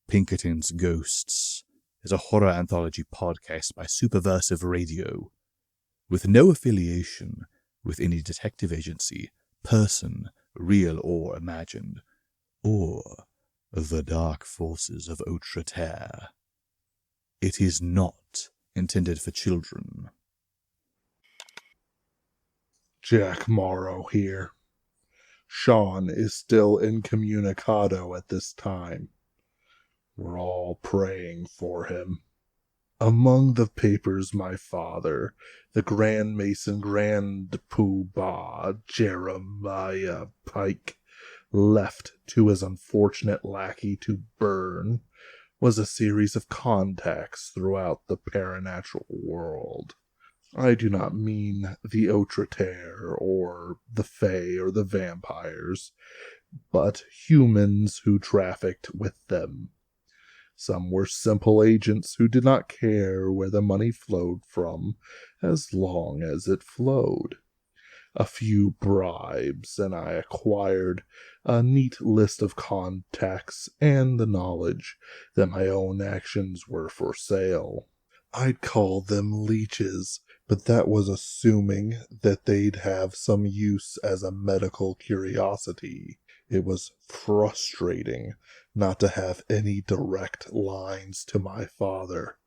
Pinkertons Ghosts is a horror anthology podcast by Superversive Radio, with no affiliation with any detective agency, person, real or imagined, or the dark forces of Outre Terre. It is not intended for children. Jack Morrow here. Sean is still incommunicado at this time. We're all praying for him. Among the papers my father, the Grand Mason Grand Poobah Jeremiah Pike, left to his unfortunate lackey to burn was a series of contacts throughout the paranatural world. I do not mean the Outre Terre or the Fae or the vampires, but humans who trafficked with them. Some were simple agents who did not care where the money flowed from, as long as it flowed. A few bribes, and I acquired a neat list of contacts and the knowledge that my own actions were for sale. I'd call them leeches, but that was assuming that they'd have some use as a medical curiosity. It was frustrating not to have any direct lines to my father.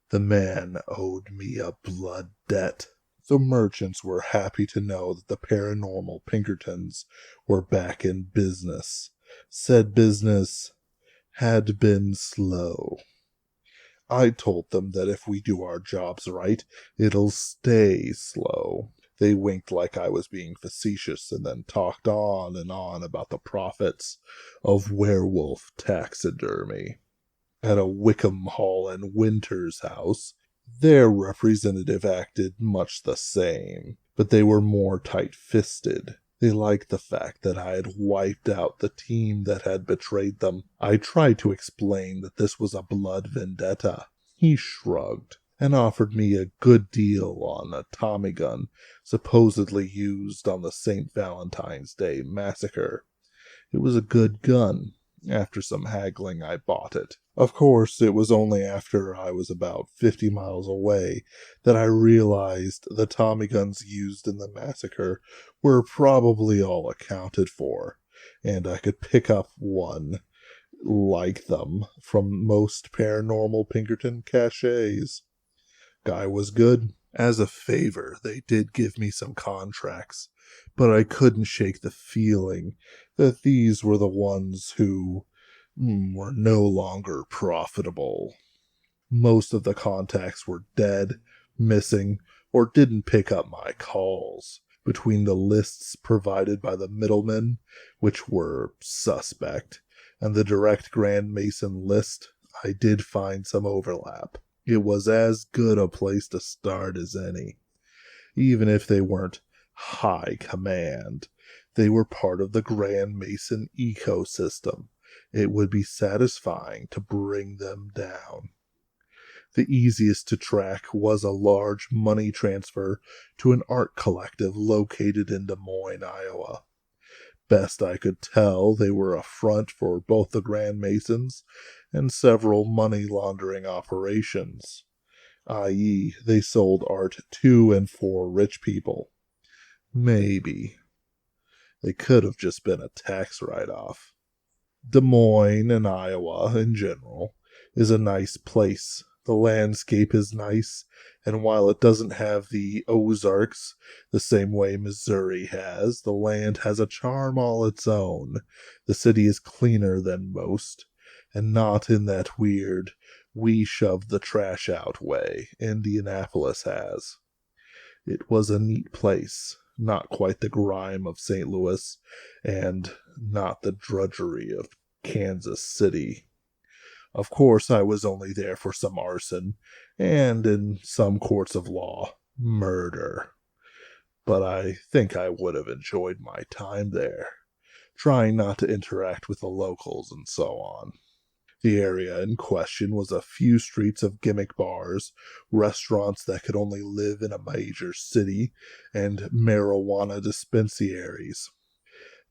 The man owed me a blood debt. The merchants were happy to know that the Paranormal Pinkertons were back in business. Said business had been slow. I told them that if we do our jobs right, it'll stay slow. They winked like I was being facetious and then talked on and on about the profits of werewolf taxidermy. At a Wickham Hall and Winter's house, their representative acted much the same, but they were more tight-fisted. They liked the fact that I had wiped out the team that had betrayed them. I tried to explain that this was a blood vendetta. He shrugged and offered me a good deal on a Tommy gun supposedly used on the St. Valentine's Day massacre. It was a good gun. After some haggling, I bought it. Of course, it was only after I was about 50 miles away that I realized the Tommy guns used in the massacre were probably all accounted for, and I could pick up one like them from most Paranormal Pinkerton caches. Guy was good. As a favor, they did give me some contracts, but I couldn't shake the feeling that these were the ones who were no longer profitable. Most of the contacts were dead, missing, or didn't pick up my calls. Between the lists provided by the middlemen, which were suspect, and the direct Grand Mason list, I did find some overlap. It was as good a place to start as any. Even if they weren't high command, they were part of the Grand Mason ecosystem. It would be satisfying to bring them down. The easiest to track was a large money transfer to an art collective located in Des Moines, Iowa. Best I could tell, they were a front for both the Grand Masons and several money laundering operations, i.e., they sold art to and for rich people. Maybe. They could have just been a tax write-off. Des Moines and Iowa, in general, is a nice place. The landscape is nice, and while it doesn't have the Ozarks the same way Missouri has, the land has a charm all its own. The city is cleaner than most, and not in that weird, we shove the trash out way Indianapolis has. It was a neat place, not quite the grime of St. Louis, and not the drudgery of Kansas City. Of course, I was only there for some arson, and in some courts of law, murder. But I think I would have enjoyed my time there, trying not to interact with the locals and so on. The area in question was a few streets of gimmick bars, restaurants that could only live in a major city, and marijuana dispensaries.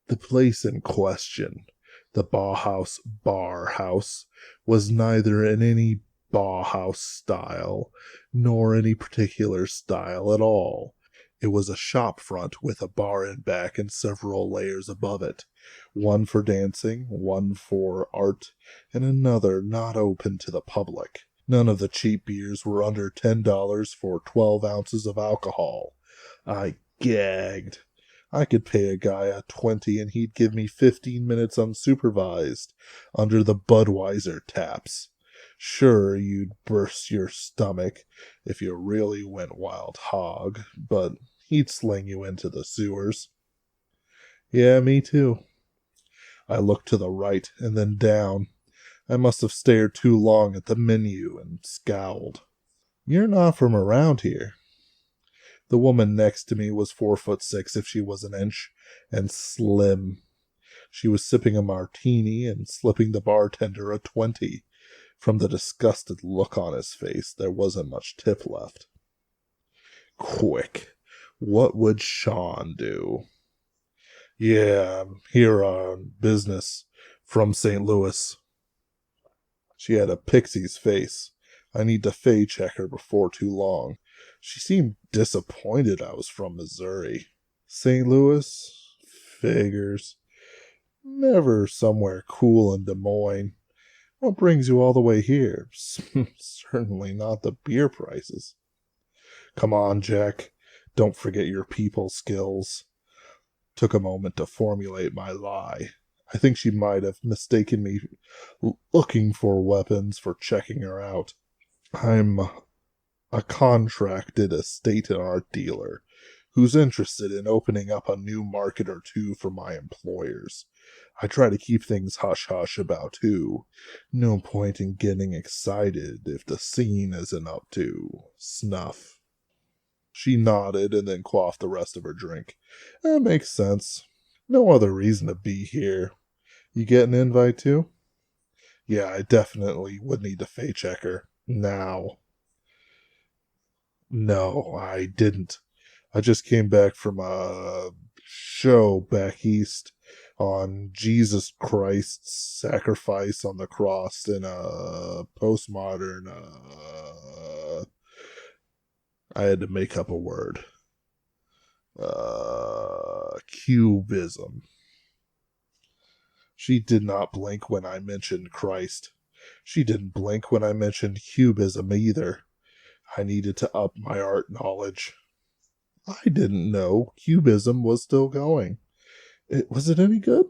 The place in question The Bauhaus Bar House was neither in any Bauhaus style, nor any particular style at all. It was a shop front with a bar in back and several layers above it, one for dancing, one for art, and another not open to the public. None of the cheap beers were under $10 for 12 ounces of alcohol. I gagged. I could pay a guy $20 and he'd give me 15 minutes unsupervised under the Budweiser taps. Sure, you'd burst your stomach if you really went wild hog, but he'd sling you into the sewers. Yeah, me too. I looked to the right and then down. I must have stared too long at the menu and scowled. You're not from around here. The woman next to me was 4'6" if she was an inch, and slim. She was sipping a martini and slipping the bartender a 20. From the disgusted look on his face, there wasn't much tip left. Quick, what would Sean do? Yeah, I'm here on business from St. Louis. She had a pixie's face. I need to fade check her before too long. She seemed disappointed I was from Missouri. St. Louis? Figures. Never somewhere cool in Des Moines. What brings you all the way here? Certainly not the beer prices. Come on, Jack. Don't forget your people skills. Took a moment to formulate my lie. I think she might have mistaken me looking for weapons for checking her out. I'm a contracted estate and art dealer who's interested in opening up a new market or two for my employers. I try to keep things hush-hush about who. No point in getting excited if the scene isn't up to snuff. She nodded and then quaffed the rest of her drink. That makes sense. No other reason to be here. You get an invite too? Yeah, I definitely would need to fake check her. Now. No, I didn't. I just came back from a show back east on Jesus Christ's sacrifice on the cross in a postmodern, I had to make up a word. Cubism. She did not blink when I mentioned Christ. She didn't blink when I mentioned Cubism either. I needed to up my art knowledge. I didn't know Cubism was still going. Was it any good?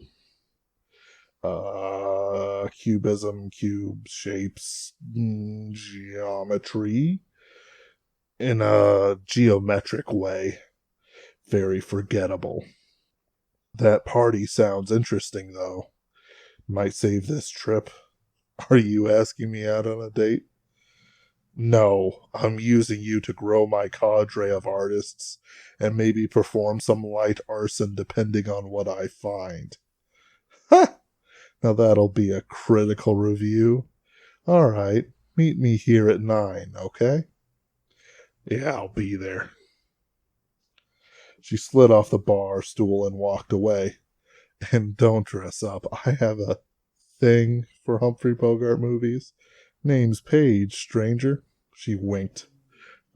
Cubism, cube shapes, geometry, in a geometric way. Very forgettable. That party sounds interesting, though. Might save this trip. Are you asking me out on a date? No, I'm using you to grow my cadre of artists and maybe perform some light arson depending on what I find. Ha! Now that'll be a critical review. All right, meet me here at 9, okay? Yeah, I'll be there. She slid off the bar stool and walked away. And don't dress up. I have a thing for Humphrey Bogart movies. Name's Paige, stranger. She winked.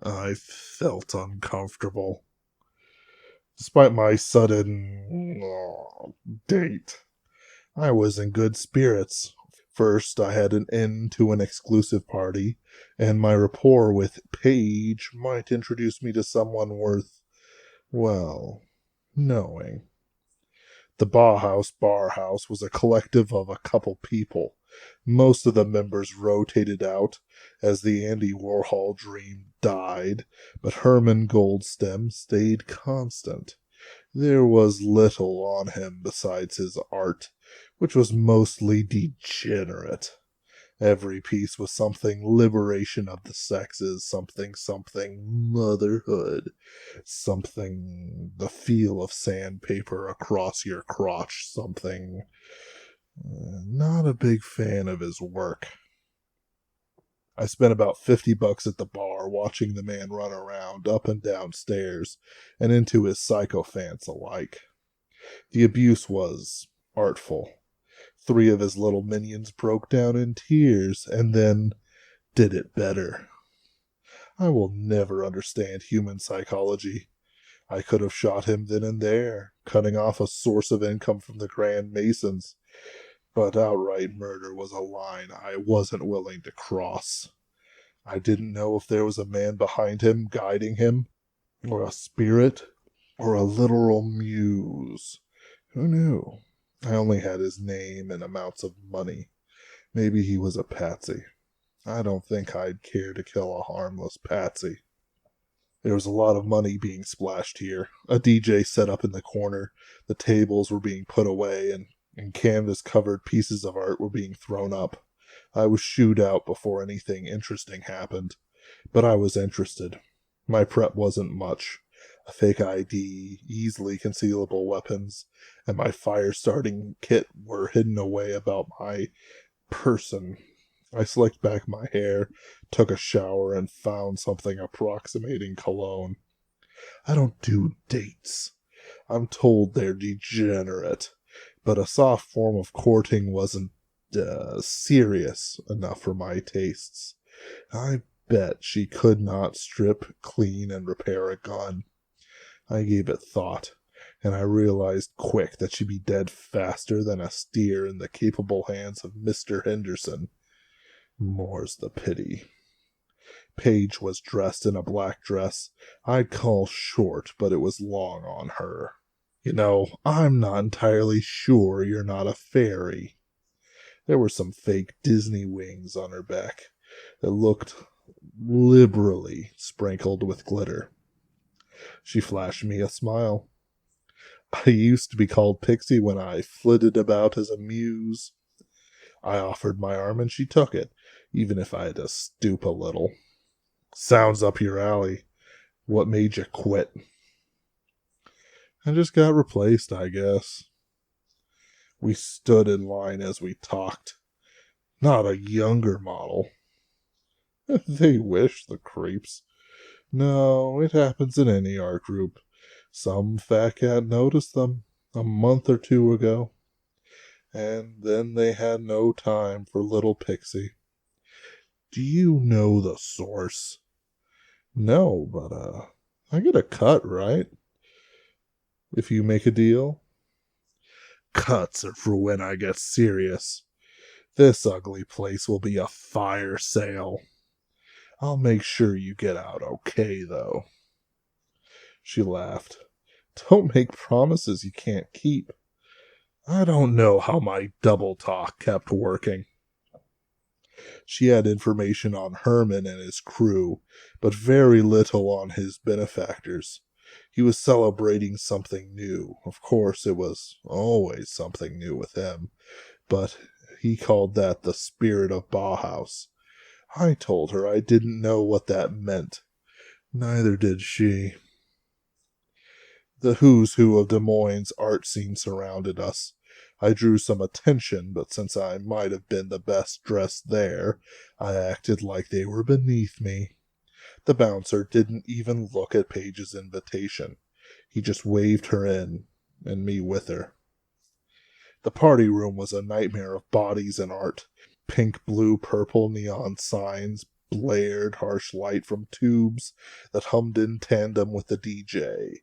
I felt uncomfortable. Despite my sudden date, I was in good spirits. First, I had an in to an exclusive party, and my rapport with Paige might introduce me to someone worth, well, knowing. The Bauhaus Bar House was a collective of a couple people. Most of the members rotated out as the Andy Warhol dream died, but Herman Goldstem stayed constant. There was little on him besides his art, which was mostly degenerate. Every piece was something liberation of the sexes, something motherhood, something the feel of sandpaper across your crotch, something. Not a big fan of his work. I spent about $50 at the bar watching the man run around up and down stairs and into his sycophants alike. The abuse was artful. 3 of his little minions broke down in tears and then did it better. I will never understand human psychology. I could have shot him then and there, cutting off a source of income from the Grand Masons, but outright murder was a line I wasn't willing to cross. I didn't know if there was a man behind him guiding him, or a spirit, or a literal muse. Who knew? I only had his name and amounts of money. Maybe he was a patsy. I don't think I'd care to kill a harmless patsy. There was a lot of money being splashed here. A DJ set up in the corner. The tables were being put away, and canvas-covered pieces of art were being thrown up. I was shooed out before anything interesting happened. But I was interested. My prep wasn't much. A fake ID, easily concealable weapons, and my fire-starting kit were hidden away about my person. I slicked back my hair, took a shower, and found something approximating cologne. I don't do dates. I'm told they're degenerate, but a soft form of courting wasn't serious enough for my tastes. I bet she could not strip, clean, and repair a gun. I gave it thought, and I realized quick that she'd be dead faster than a steer in the capable hands of Mr. Henderson. More's the pity. Paige was dressed in a black dress I'd call short, but it was long on her. You know, I'm not entirely sure you're not a fairy. There were some fake Disney wings on her back that looked liberally sprinkled with glitter. She flashed me a smile. I used to be called Pixie when I flitted about as a muse. I offered my arm and she took it, even if I had to stoop a little. Sounds up your alley. What made you quit? I just got replaced, I guess. We stood in line as we talked. Not a younger model. They wish, the creeps. No, it happens in any art group. Some fat cat noticed them a month or 2 ago. And then they had no time for little Pixie. Do you know the source? No, but I get a cut, right? If you make a deal? Cuts are for when I get serious. This ugly place will be a fire sale. I'll make sure you get out okay, though. She laughed. Don't make promises you can't keep. I don't know how my double talk kept working. She had information on Herman and his crew, but very little on his benefactors. He was celebrating something new. Of course, it was always something new with him, but he called that the spirit of Bauhaus. I told her I didn't know what that meant. Neither did she. The who's who of Des Moines' art scene surrounded us. I drew some attention, but since I might have been the best dressed there, I acted like they were beneath me. The bouncer didn't even look at Paige's invitation. He just waved her in, and me with her. The party room was a nightmare of bodies and art. Pink, blue, purple neon signs blared harsh light from tubes that hummed in tandem with the DJ.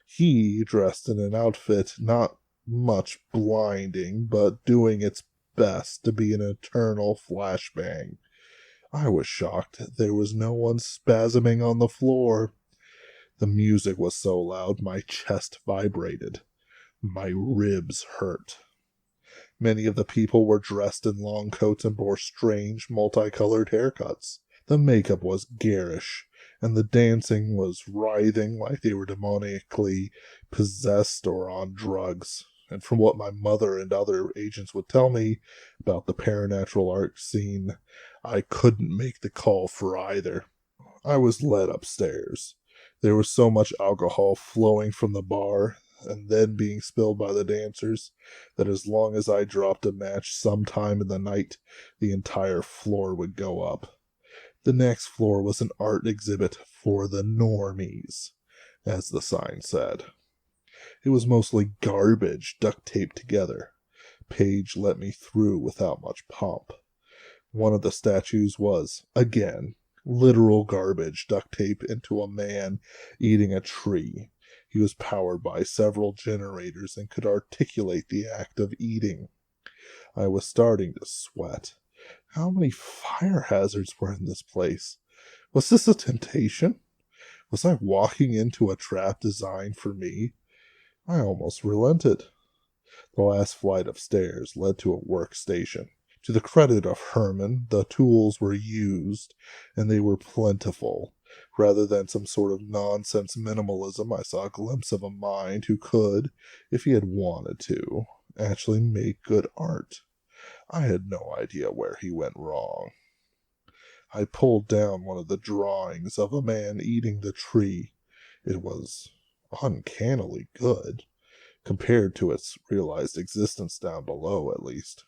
He, dressed in an outfit not much blinding, but doing its best to be an eternal flashbang. I was shocked there was no one spasming on the floor. The music was so loud my chest vibrated. My ribs hurt. Many of the people were dressed in long coats and bore strange, multicolored haircuts. The makeup was garish, and the dancing was writhing like they were demonically possessed or on drugs. And from what my mother and other agents would tell me about the paranatural art scene, I couldn't make the call for either. I was led upstairs. There was so much alcohol flowing from the bar and then being spilled by the dancers that as long as I dropped a match sometime in the night, the entire floor would go up. The next floor was an art exhibit for the normies, as the sign said. It was mostly garbage duct taped together. Paige let me through without much pomp. One of the statues was, again, literal garbage duct tape into a man eating a tree. He was powered by several generators and could articulate the act of eating. I was starting to sweat. How many fire hazards were in this place? Was this a temptation? Was I walking into a trap designed for me? I almost relented. The last flight of stairs led to a workstation. To the credit of Herman, the tools were used, and they were plentiful. Rather than some sort of nonsense minimalism, I saw a glimpse of a mind who could, if he had wanted to, actually make good art. I had no idea where he went wrong. I pulled down one of the drawings of a man eating the tree. It was uncannily good, compared to its realized existence down below, at least.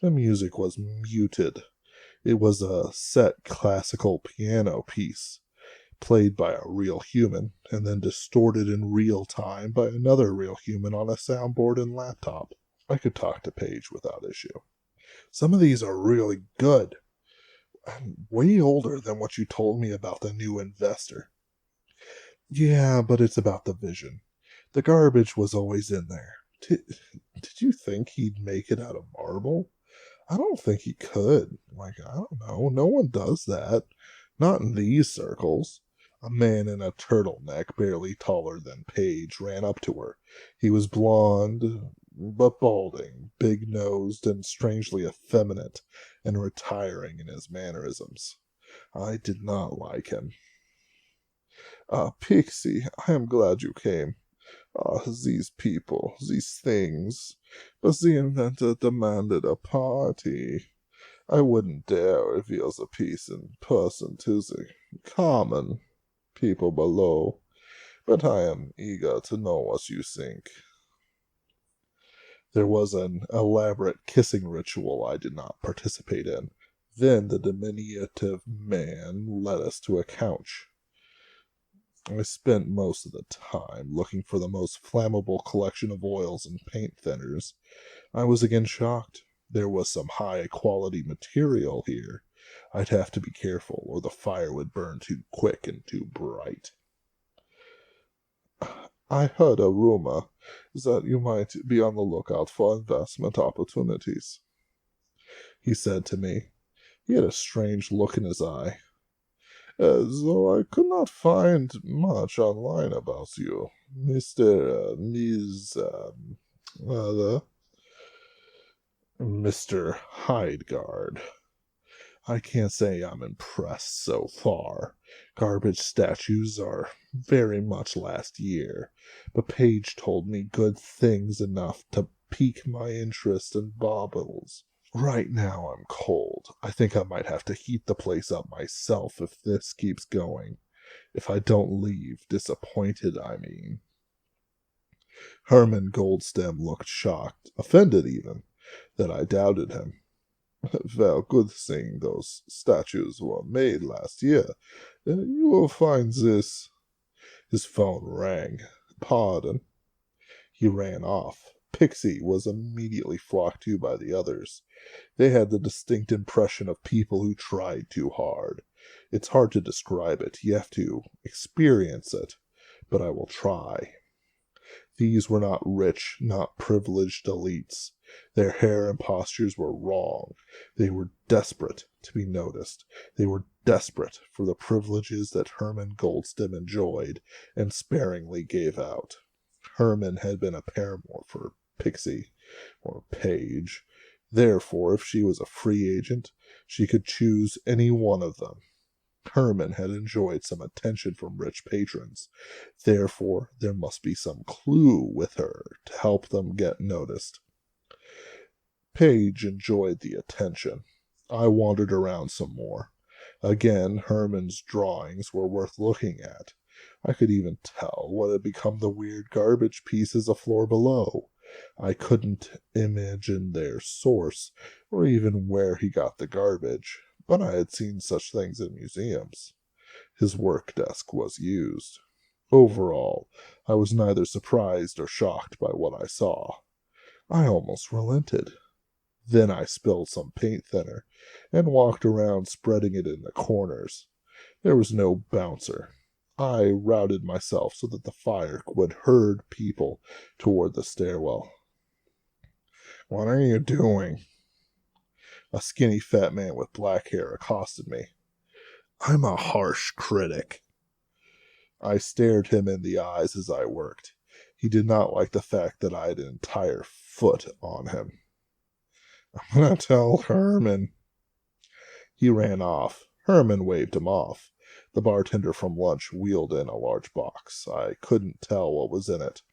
The music was muted. It was a set classical piano piece, played by a real human, and then distorted in real time by another real human on a soundboard and laptop. I could talk to Paige without issue. Some of these are really good. I'm way older than what you told me about the new investor. Yeah, but it's about the vision. The garbage was always in there. Did you think he'd make it out of marble? I don't think he could. I don't know. No one does that. Not in these circles. A man in a turtleneck, barely taller than Paige, ran up to her. He was blond, but balding, big-nosed, and strangely effeminate, and retiring in his mannerisms. I did not like him. Pixie, I am glad you came. These people, these things. But the inventor demanded a party. I wouldn't dare reveal the piece in person to the common people below, but I am eager to know what you think. There was an elaborate kissing ritual I did not participate in. Then the diminutive man led us to a couch. I spent most of the time looking for the most flammable collection of oils and paint thinners. I was again shocked. There was some high-quality material here. I'd have to be careful, or the fire would burn too quick and too bright. I heard a rumor that you might be on the lookout for investment opportunities, he said to me. He had a strange look in his eye. Though I could not find much online about you, Mr. Hydeguard. I can't say I'm impressed so far. Garbage statues are very much last year, but Paige told me good things enough to pique my interest in baubles. Right now I'm cold. I think I might have to heat the place up myself if this keeps going. If I don't leave, disappointed, I mean. Herman Goldstem looked shocked, offended even, that I doubted him. Well, good thing those statues were made last year. You will find this. His phone rang. Pardon. He ran off. Pixie was immediately flocked to by the others. They had the distinct impression of people who tried too hard. It's hard to describe it. You have to experience it. But I will try. These were not rich, not privileged elites. Their hair and postures were wrong. They were desperate to be noticed. They were desperate for the privileges that Herman Goldstem enjoyed and sparingly gave out. Herman had been a paramour for Pixie, or Paige. Therefore, if she was a free agent, she could choose any one of them. Herman had enjoyed some attention from rich patrons. Therefore, there must be some clue with her to help them get noticed. Paige enjoyed the attention. I wandered around some more. Again, Herman's drawings were worth looking at. I could even tell what had become the weird garbage pieces a floor below. I couldn't imagine their source, or even where he got the garbage, but I had seen such things in museums. His work desk was used. Overall, I was neither surprised or shocked by what I saw. I almost relented. Then I spilled some paint thinner and walked around spreading it in the corners. There was no bouncer. I routed myself so that the fire would herd people toward the stairwell. "What are you doing?" A skinny fat man with black hair accosted me. "I'm a harsh critic." I stared him in the eyes as I worked. He did not like the fact that I had an entire foot on him. "I'm going to tell Herman." He ran off. Herman waved him off. The bartender from lunch wheeled in a large box. I couldn't tell what was in it.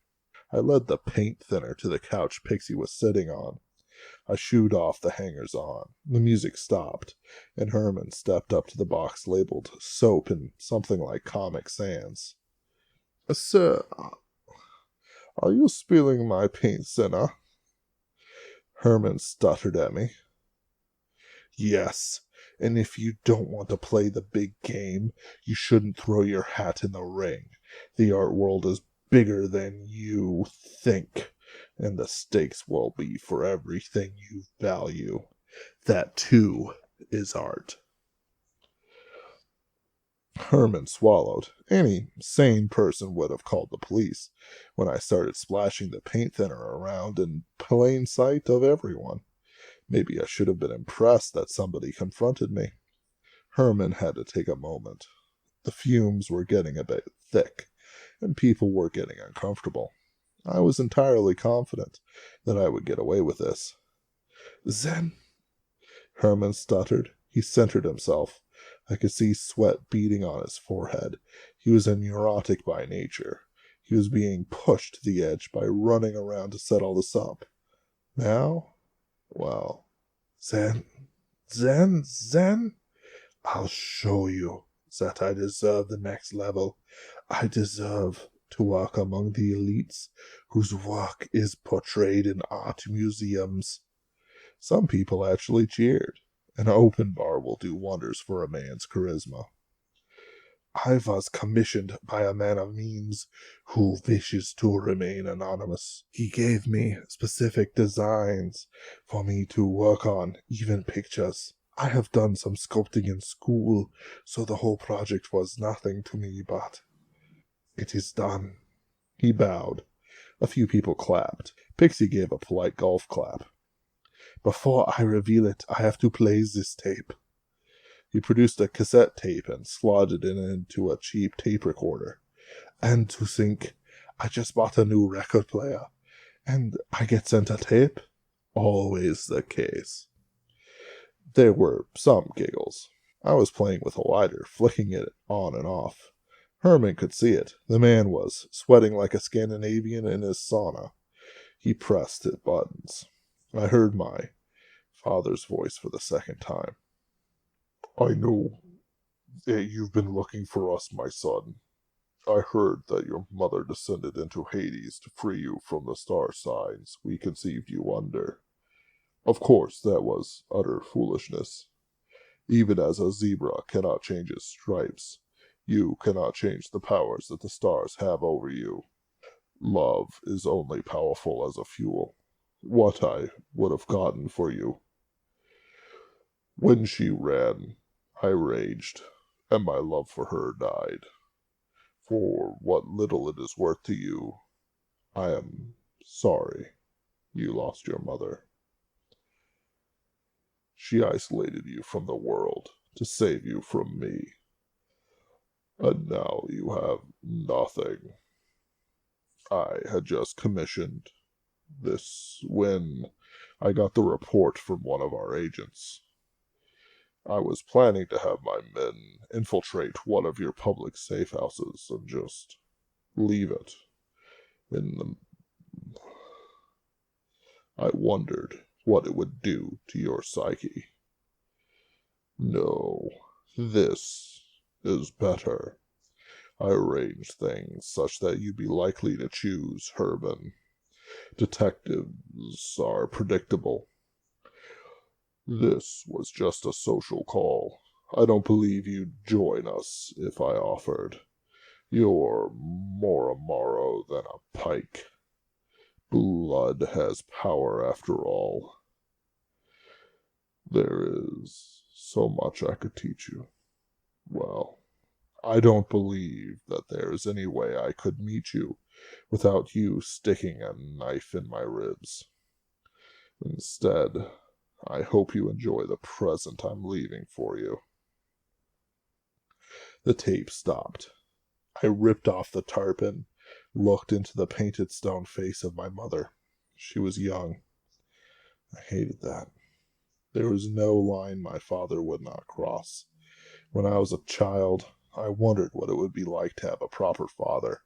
I led the paint thinner to the couch Pixie was sitting on. I shooed off the hangers-on. The music stopped, and Herman stepped up to the box labeled soap in something like Comic Sans. "Sir, are you spilling my paint thinner?" Herman stuttered at me. "Yes, and if you don't want to play the big game, you shouldn't throw your hat in the ring. The art world is bigger than you think, and the stakes will be for everything you value. That, too, is art." Herman swallowed. Any sane person would have called the police when I started splashing the paint thinner around in plain sight of everyone. Maybe I should have been impressed that somebody confronted me. Herman had to take a moment. The fumes were getting a bit thick, and people were getting uncomfortable. I was entirely confident that I would get away with this. "Then," Herman stuttered. He centered himself. I could see sweat beading on his forehead. He was a neurotic by nature. He was being pushed to the edge by running around to set all this up. Now? Well, then, I'll show you that I deserve the next level. I deserve to work among the elites whose work is portrayed in art museums." Some people actually cheered. An open bar will do wonders for a man's charisma. "I was commissioned by a man of means who wishes to remain anonymous. He gave me specific designs for me to work on, even pictures. I have done some sculpting in school, so the whole project was nothing to me, but it is done." He bowed. A few people clapped. Pixie gave a polite golf clap. "Before I reveal it, I have to play this tape." He produced a cassette tape and slotted it into a cheap tape recorder. "And to think, I just bought a new record player, and I get sent a tape? Always the case." There were some giggles. I was playing with a lighter, flicking it on and off. Herman could see it. The man was sweating like a Scandinavian in his sauna. He pressed his buttons. I heard my father's voice for the second time. "I know that you've been looking for us, my son. I heard that your mother descended into Hades to free you from the star signs we conceived you under. Of course, that was utter foolishness. Even as a zebra cannot change its stripes, you cannot change the powers that the stars have over you. Love is only powerful as a fuel. What I would have gotten for you. When she ran, I raged, and my love for her died. For what little it is worth to you, I am sorry you lost your mother. She isolated you from the world to save you from me. And now you have nothing. I had just commissioned this when I got the report from one of our agents. I was planning to have my men infiltrate one of your public safe houses and just leave it in the... I wondered what it would do to your psyche. No, this is better. I arranged things such that you'd be likely to choose Herman. Detectives are predictable. This was just a social call. I don't believe you'd join us if I offered. You're more a Morrow than a pike. Blood has power after all. There is so much I could teach you. Well, I don't believe that there is any way I could meet you without you sticking a knife in my ribs. Instead, I hope you enjoy the present I'm leaving for you. The tape stopped. I ripped off the tarpon, looked into the painted stone face of my mother. She was young. I hated that. There was no line my father would not cross. When I was a child, I wondered what it would be like to have a proper father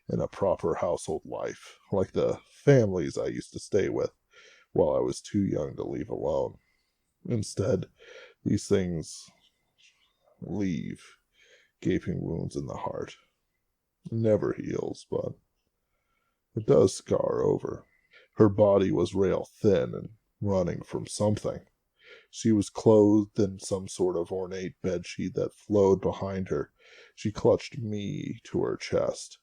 and a proper household life, like the families I used to stay with while I was too young to leave alone. Instead, these things leave gaping wounds in the heart. It never heals, but it does scar over. Her body was rail thin and running from something. She was clothed in some sort of ornate bedsheet that flowed behind her. She clutched me to her chest.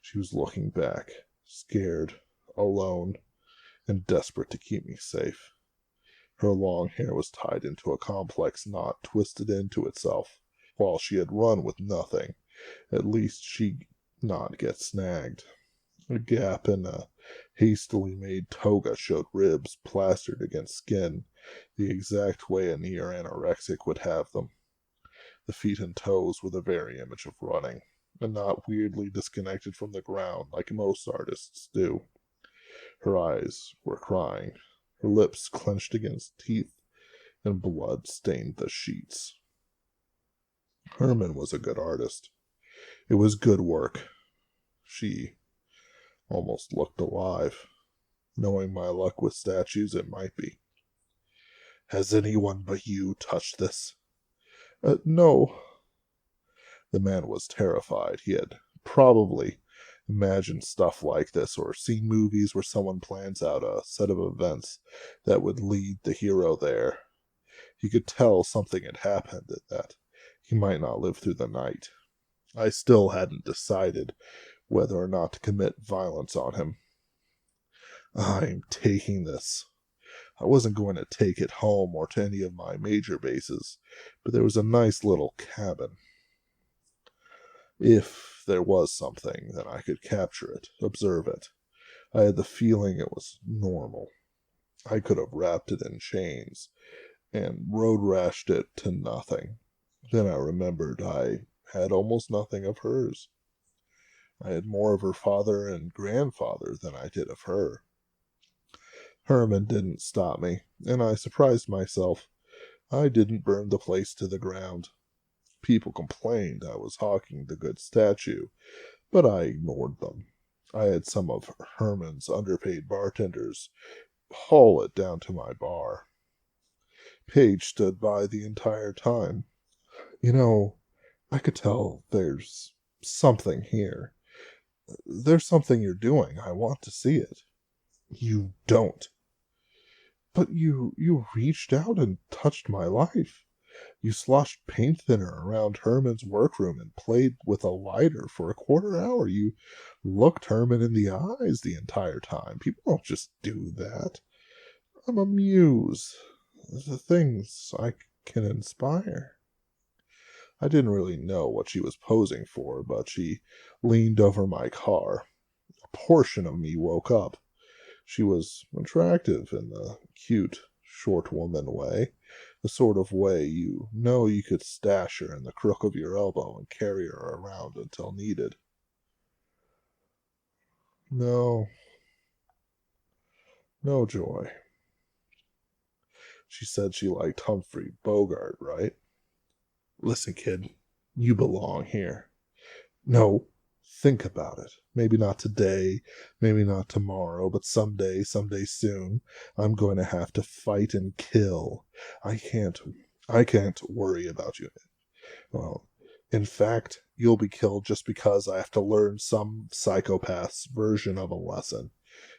She was looking back, scared, alone, and desperate to keep me safe. Her long hair was tied into a complex knot twisted into itself. While she had run with nothing, at least she'd not get snagged. A gap in a hastily made toga showed ribs plastered against skin, the exact way a near anorexic would have them. The feet and toes were the very image of running, and not weirdly disconnected from the ground like most artists do. Her eyes were crying, her lips clenched against teeth, and blood stained the sheets. Herman was a good artist. It was good work. She almost looked alive. Knowing my luck with statues, it might be. Has anyone but you touched this? No. The man was terrified. He had probably imagined stuff like this or seen movies where someone plans out a set of events that would lead the hero there. He could tell something had happened and that he might not live through the night. I still hadn't decided whether or not to commit violence on him. I'm taking this. I wasn't going to take it home or to any of my major bases, but there was a nice little cabin. If there was something, then I could capture it, observe it. I had the feeling it was normal. I could have wrapped it in chains and road rashed it to nothing. Then I remembered I had almost nothing of hers. I had more of her father and grandfather than I did of her. Herman didn't stop me, and I surprised myself. I didn't burn the place to the ground. People complained I was hawking the good statue, but I ignored them. I had some of Herman's underpaid bartenders haul it down to my bar. Paige stood by the entire time. You know, I could tell there's something here. There's something you're doing. I want to see it. You don't. But you reached out and touched my life. You sloshed paint thinner around Herman's workroom and played with a lighter for a quarter hour. You looked Herman in the eyes the entire time. People don't just do that. I'm a muse. The things I can inspire. I didn't really know what she was posing for, but she leaned over my car. A portion of me woke up. She was attractive in the cute, short woman way, the sort of way you know you could stash her in the crook of your elbow and carry her around until needed. No, Joy. She said she liked Humphrey Bogart, right? Listen, kid, you belong here. No, think about it. Maybe not today, maybe not tomorrow, but someday soon, I'm going to have to fight and kill. I can't worry about you. Well, in fact, you'll be killed just because I have to learn some psychopath's version of a lesson.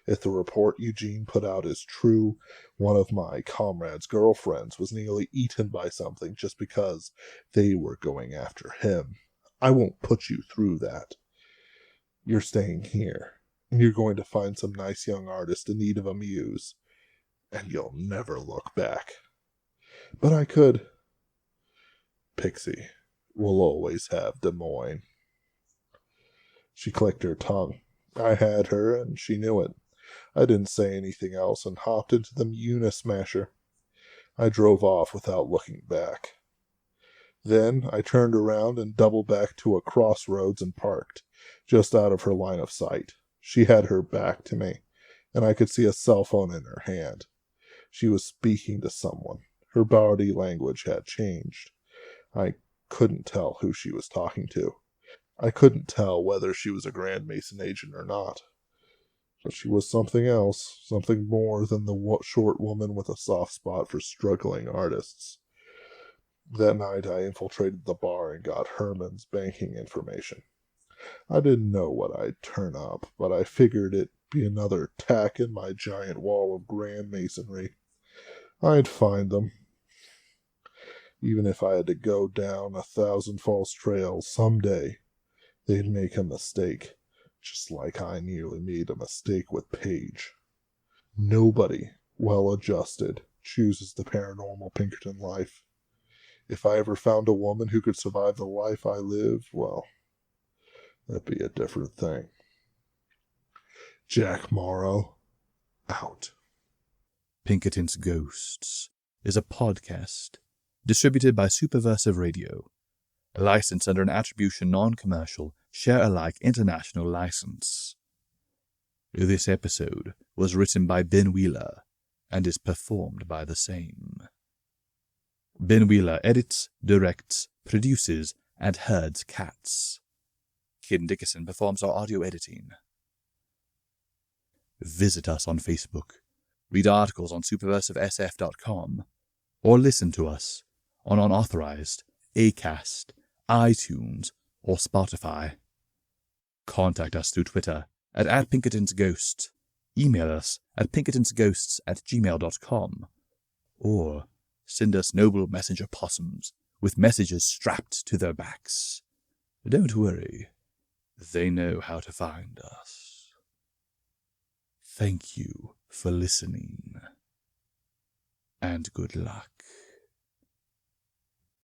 If the report Eugene put out is true, one of my comrades' girlfriends was nearly eaten by something just because they were going after him. I won't put you through that. You're staying here. You're going to find some nice young artist in need of a muse, and you'll never look back. But I could. Pixie will always have Des Moines. She clicked her tongue. I had her, and she knew it. I didn't say anything else and hopped into the Unismasher. I drove off without looking back. Then I turned around and doubled back to a crossroads and parked, just out of her line of sight. She had her back to me, and I could see a cell phone in her hand. She was speaking to someone. Her body language had changed. I couldn't tell who she was talking to. I couldn't tell whether she was a Grand Mason agent or not. But she was something else, something more than the short woman with a soft spot for struggling artists. That night I infiltrated the bar and got Herman's banking information. I didn't know what I'd turn up, but I figured it'd be another tack in my giant wall of grand masonry. I'd find them. Even if I had to go down 1,000 false trails someday, they'd make a mistake, just like I nearly made a mistake with Paige. Nobody well-adjusted chooses the paranormal Pinkerton life. If I ever found a woman who could survive the life I live, well, that'd be a different thing. Jack Morrow, out. Pinkerton's Ghosts is a podcast distributed by Superversive Radio, licensed under an Attribution Non-Commercial Share-alike International License. This episode was written by Ben Wheeler and is performed by the same. Ben Wheeler edits, directs, produces, and herds cats. Kid Dickerson performs our audio editing. Visit us on Facebook, read articles on superversivesf.com, or listen to us on unauthorized Acast, iTunes, or Spotify. Contact us through Twitter at @PinkertonsGhost, email us at pinkertonsghosts@gmail.com, or send us noble messenger possums with messages strapped to their backs. Don't worry, they know how to find us. Thank you for listening, and good luck.